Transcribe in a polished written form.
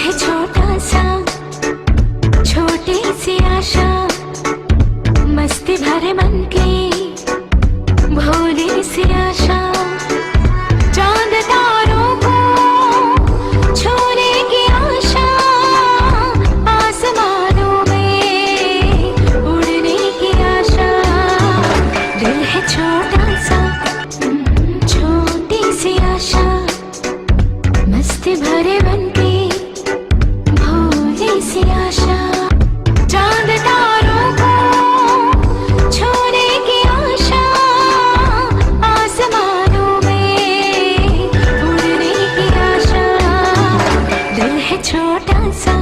है छोटा सा, छोटी सी आशा, मस्ती भरे मन की भोली सी आशा। चांद तारों को छूने की आशा, आसमानों में उड़ने की आशा। दिल है छोटा सा, छोटी सी आशा, मस्ती भरे मन की भोली सी आशा। चांद तारों को छूने की आशा, आसमानों में उड़ने की आशा। दिल है छोटा सा,